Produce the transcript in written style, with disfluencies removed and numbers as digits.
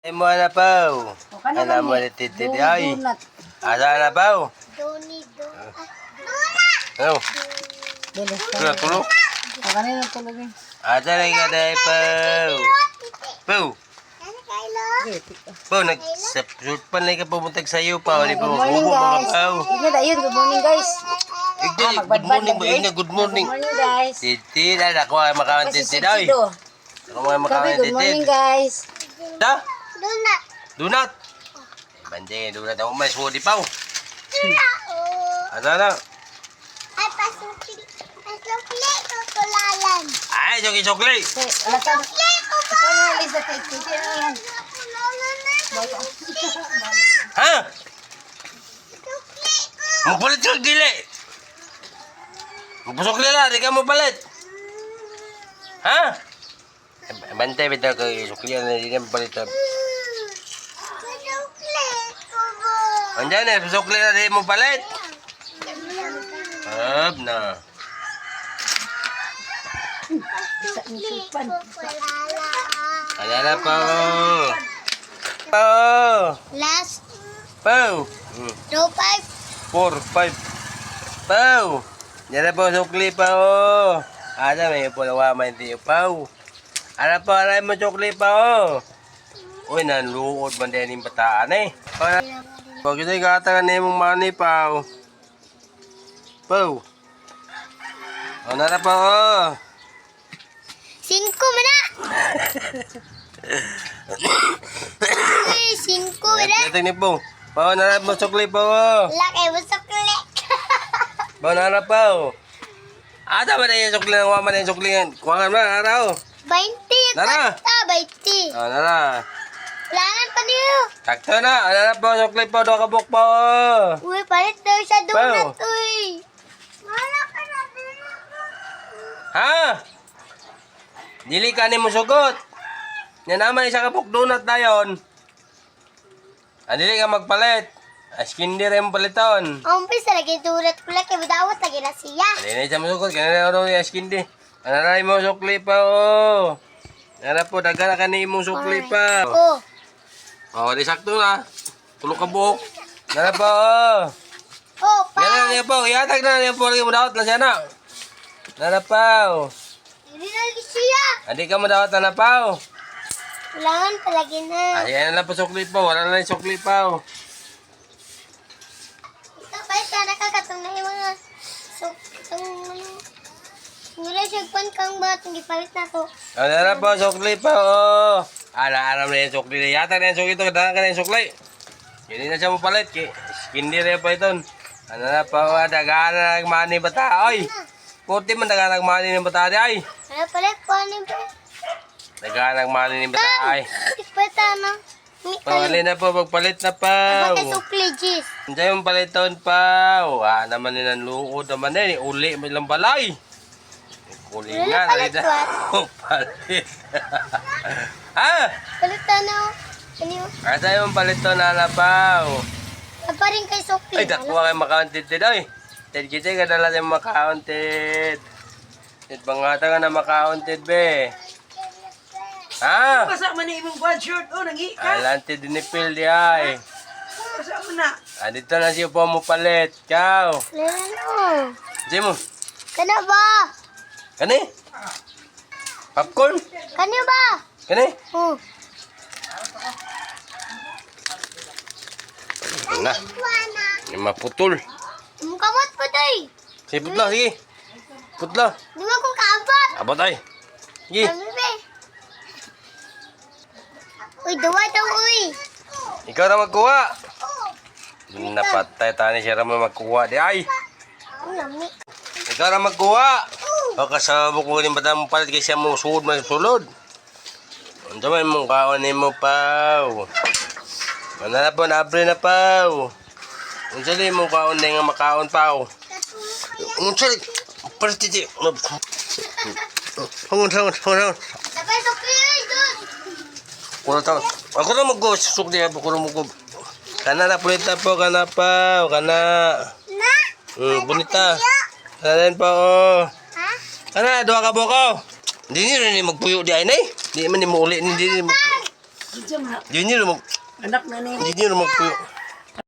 Ay mo na pao. Ana mo ni titi ay. Asa na pao? Ano? Tulog tulog. Kanina tulog eh. Asa na ka dai pao? Pao. Pao nag-shoot pa na ka pumuntag sa iyo pao. Di pa makubo mga pao. Good morning guys. Good morning ba? Good morning. Good morning guys. Titi na ako ay makawan titi daw. Ako ay makawan Good morning titi. guys. Da? Donut. Bande, donut ako may suwadi pao. Asa na? Ay, chocolate. Ha? Magpalit ka gili. Magpasok nila, di ka magpalit. Ha? Bantay, bitaw ka suklihan na di ka magpalit. Andiyan eh, suklihan na di mo palit. Harap na. Alala pa. Last Pau. 2-5. 4, 5. Pau. Yan na po sukli pa o. Ada may pulawa may tiyo pau. Ano pa aray mo sukli pa o. Uy, nanluod man din yung bataan eh. Pag ito yung katakan na yung money pau. Pau. O na pa o. 5 mo na. Uy, 5 na. Ito ni po. Pau na mo sukli pa o. Laki mo sa klik. Pau na pa o. Ada ba na yung sukli ng waman na yung sukli yan? Kuwangan ba, araw? 20. Nara. Kanta, 20. O, nara. Langan pa niyo. Sakto na. Ano na po, sukli pa, doon kabuk pa o. Uy, palit daw siya donut, Pau. uy. Wala ka na Ha? Dili ka ni mo sugot. Yan naman isa kabuk donut na yun. Dili ka magpalit. Askindi rin paliton. Umpis lagi donut ko lagi. Bidawat lagi na siya. Dili siya mo sugot. Kanina ako yung askindi. Ano na mo sukli pa o. Yan po, daga na ka ni mo sukli pa. Oh. O, di sakto na. Tulog ka buhok. Yan po o. Oh, Yan na pa. niya po. Iatag na niya po. Lagi mo dawat na siya na. Yan po. Hindi na lagi siya. Adi ka mo dawat na po. Langan pa lagi na. Ayan na lang po sukli pa. Wala na yung sukli pa. Tapos ka nakakatong na yung mga nila siya kang batong gipalit na to. Ano na po, sukli pa, oh. Alam na yung sukli na. Yata na yung sukli ito. Kadahan ka na yung sukli. Hindi na siya mapalit. Hindi na pa ito. Ano na po, dagaan na nagmani bata. Ay, puti man dagaan nagmani ng bata. Ay, Ano palit po ano ba? dagaan nagmani ng bata. Ay, Ispata na. pawali na po, magpalit na pa. Bakit sukli, Jis? Diyan yung paliton pa. Naman nila luod naman eh. Uli mo lang balay. Uli Wala nga. palit Nalita. ba? Palit. Ha? Palit na. Ano yun? Asa yung paliton na napaw? Pa rin kay sukli. Ay, dakuha kayo makaunted din ay. Ted kita ka dala yung makaunted. Ted bangata ka na makaunted be. Ha? Basa man ni imong one shirt oh nangi ka. Alante din ni Phil di ay. Basa mo na. Dito na siya po mo palit. Ciao. Lalo. Diyan mo. Kana ba? Kani? Popcorn? Kanyo ba? Kani? Oh. Na. Yung maputol. Kamot po day. Sige, putla. Sige. Putla. Di ba kung kaabot? Abot ay. Sige. Kami be. Uy, dawa daw uy. Ikaw na magkuha. Napatay tani siya naman magkuha di ay. Ang lami. Ikaw na magkuha. O kasama ko rin ba mo palit kasi siya mo suod mo sulod. Ano may mong kaon ni mo paw. Ano na po, nabre na paw. Ano sali mong kaon na nga makaon paw. Ano sali? Partiti. Hangon. Sabay sukli uy, dun. Kuno taon. Ako na mag-susuk niya po. Kuno mag Kana na pulita po. Kana pa. Kana. Na? Bonita. Kana rin po. Oh. Ha? Kana, doha ka po ko. Hindi rin magpuyo di ay na eh. Hindi man ni mo uli. Hindi rin mo. Diyan man. Junior mag Anak na ni. Junior magpuyo.